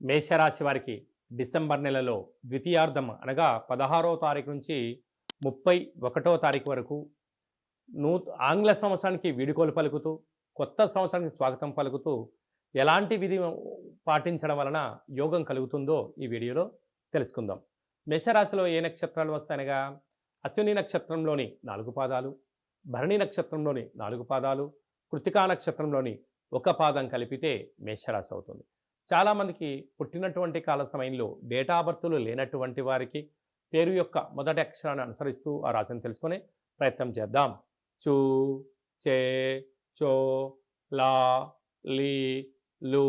మేషరాశి వారికి డిసెంబర్ నెలలో ద్వితీయార్థం అనగా 16వ తారీఖు నుంచి 31వ తారీఖు వరకు ఆంగ్ల సంవత్సరానికి వీడుకోలు పలుకుతూ కొత్త సంవత్సరానికి స్వాగతం పలుకుతూ ఎలాంటి విధి పాటించడం వలన యోగం కలుగుతుందో ఈ వీడియోలో తెలుసుకుందాం. మేషరాశిలో ఏ నక్షత్రాలు వస్తాయనగా అశ్విని నక్షత్రంలోని 4 పాదాలు, భరణి నక్షత్రంలోని 4 పాదాలు, కృత్తికా నక్షత్రంలోని 1 పాదం కలిపితే మేషరాశి అవుతుంది. చాలామందికి పుట్టినటువంటి కాల సమయంలో డేటా బర్తులు లేనటువంటి వారికి పేరు యొక్క మొదటి అక్షరాన్ని అనుసరిస్తూ ఆ రాశిని తెలుసుకునే ప్రయత్నం చేద్దాం. చూ, చే, చో, లా, లీ, లు,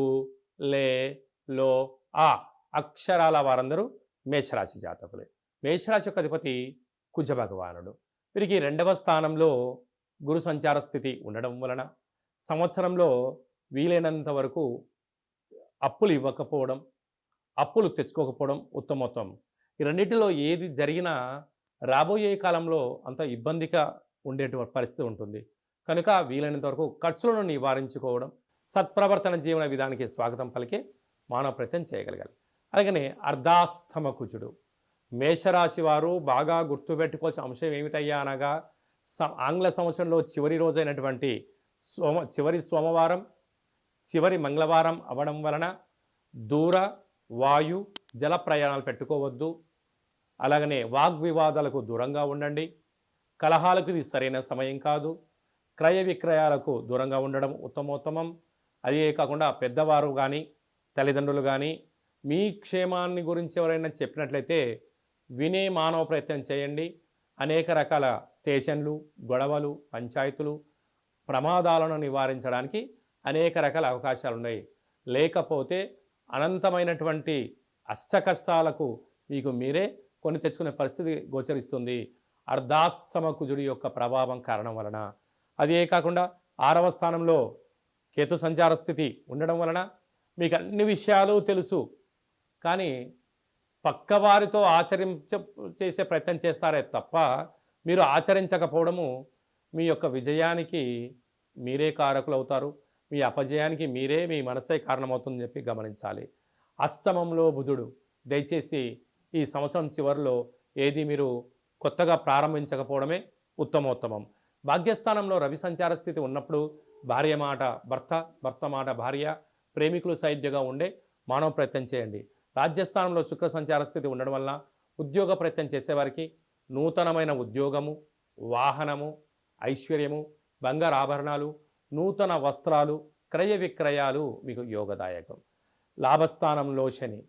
లే, లో, ఆ అక్షరాల వారందరూ మేషరాశి జాతకులే. మేషరాశి యొక్క అధిపతి కుజ భగవానుడు. వీరికి 2వ స్థానంలో గురు సంచార స్థితి ఉండడం వలన సంవత్సరంలో వీలైనంత వరకు అప్పులు ఇవ్వకపోవడం, అప్పులు తెచ్చుకోకపోవడం ఉత్తమోత్తమం. ఈ రెండింటిలో ఏది జరిగినా రాబోయే కాలంలో అంత ఇబ్బందిగా ఉండేటువంటి పరిస్థితి ఉంటుంది. కనుక వీలైనంత వరకు ఖర్చులను నివారించుకోవడం, సత్ప్రవర్తన జీవన విధానానికి స్వాగతం పలికే మానవ ప్రయత్నం చేయగలగాలి. అలాగనే అర్ధాస్తమ కుజుడు. మేషరాశి వారు బాగా గుర్తుపెట్టుకోవాల్సిన అంశం ఏమిటయ్యా అనగా ఆంగ్ల సంవత్సరంలో చివరి రోజైనటువంటి చివరి సోమవారం, చివరి మంగళవారం అవ్వడం వలన దూర, వాయు, జల ప్రయాణాలు పెట్టుకోవద్దు. అలాగనే వాగ్వివాదాలకు దూరంగా ఉండండి. కలహాలకు ఇది సరైన సమయం కాదు. క్రయ విక్రయాలకు దూరంగా ఉండడం ఉత్తమోత్తమం. అదే కాకుండా పెద్దవారు కానీ తల్లిదండ్రులు కానీ మీ క్షేమాన్ని గురించి ఎవరైనా చెప్పినట్లయితే వినే మానవ ప్రయత్నం చేయండి. అనేక రకాల స్టేషన్లు, గొడవలు, పంచాయతీలు, ప్రమాదాలను నివారించడానికి అనేక రకాల అవకాశాలు ఉన్నాయి. లేకపోతే అనంతమైనటువంటి అష్టకష్టాలకు మీకు మీరే కొని తెచ్చుకునే పరిస్థితి గోచరిస్తుంది అర్ధాస్తమ కుజుడి యొక్క ప్రభావం కారణం వలన. అదే కాకుండా 6వ స్థానంలో కేతు సంచార స్థితి ఉండడం వలన మీకు అన్ని విషయాలు తెలుసు, కానీ పక్కవారితో చేసే ప్రయత్నం చేస్తారే తప్ప మీరు ఆచరించకపోవడము మీ యొక్క విజయానికి మీరే కారకులు అవుతారు. మీ అపజయానికి మీరే మీ మనసే కారణమవుతుందని చెప్పి గమనించాలి. అష్టమంలో బుధుడు. దయచేసి ఈ సంవత్సరం చివరిలో ఏది మీరు కొత్తగా ప్రారంభించకపోవడమే ఉత్తమోత్తమం. భాగ్యస్థానంలో రవి సంచార స్థితి ఉన్నప్పుడు భార్య మాట భర్త, భర్త మాట భార్య, ప్రేమికులు సైద్యగా ఉండే మానవ ప్రయత్నం చేయండి. రాజ్యస్థానంలో శుక్ర సంచార స్థితి ఉండడం వల్ల ఉద్యోగ ప్రయత్నం చేసేవారికి నూతనమైన ఉద్యోగము, వాహనము, ఐశ్వర్యము, బంగారు ఆభరణాలు, నూతన వస్త్రాలు, క్రయ విక్రయాలు మీకు యోగదాయకం. లాభస్థానంలో శని.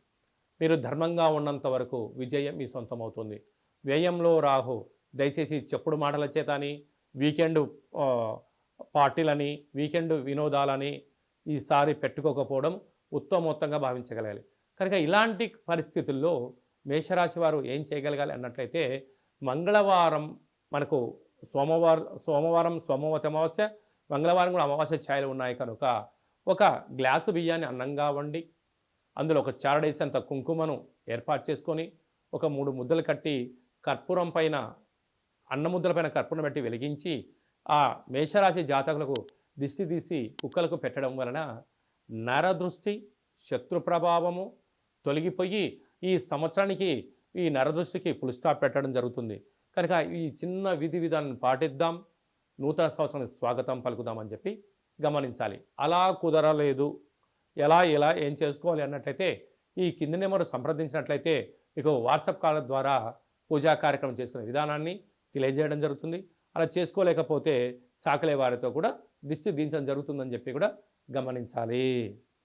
మీరు ధర్మంగా ఉన్నంత వరకు విజయం మీ సొంతమవుతుంది. వ్యయంలో రాహు. దయచేసి చెప్పుడు మాటల చేతని, వీకెండ్ పార్టీలని, వీకెండ్ వినోదాలని ఈసారి పెట్టుకోకపోవడం ఉత్తమోత్తంగా భావించగలగాలి. కనుక ఇలాంటి పరిస్థితుల్లో మేషరాశి వారు ఏం చేయగలగాలి అన్నట్లయితే మంగళవారం మనకు సోమవారం సోమవతి అమావాస్య, మంగళవారం కూడా అమావాస్య ఛాయలు ఉన్నాయి కనుక ఒక గ్లాసు బియ్యాన్ని అన్నంగా వండి అందులో ఒక చారడేసంత కుంకుమను ఏర్పాటు చేసుకొని ఒక 3 ముద్దలు కట్టి కర్పూరం పైన అన్న ముద్దల పైన కర్పూరం పెట్టి వెలిగించి ఆ మేషరాశి జాతకులకు దిష్టి తీసి కుక్కలకు పెట్టడం వలన నరదృష్టి, శత్రు ప్రభావము తొలగిపోయి ఈ సంవత్సరానికి ఈ నరదృష్టికి ఫుల్ స్టాప్ పెట్టడం జరుగుతుంది. కనుక ఈ చిన్న విధి విధానాన్ని పాటిద్దాం, నూతన సంవత్సరానికి స్వాగతం పలుకుదామని చెప్పి గమనించాలి. అలా కుదరలేదు, ఎలా ఏం చేసుకోవాలి అన్నట్లయితే ఈ కింది నెంబరు సంప్రదించినట్లయితే మీకు వాట్సాప్ కాల్ ద్వారా పూజా కార్యక్రమం చేసుకునే విధానాన్ని తెలియజేయడం జరుగుతుంది. అలా చేసుకోలేకపోతే సాకలే వారితో కూడా దిష్టి దించడం జరుగుతుందని చెప్పి కూడా గమనించాలి.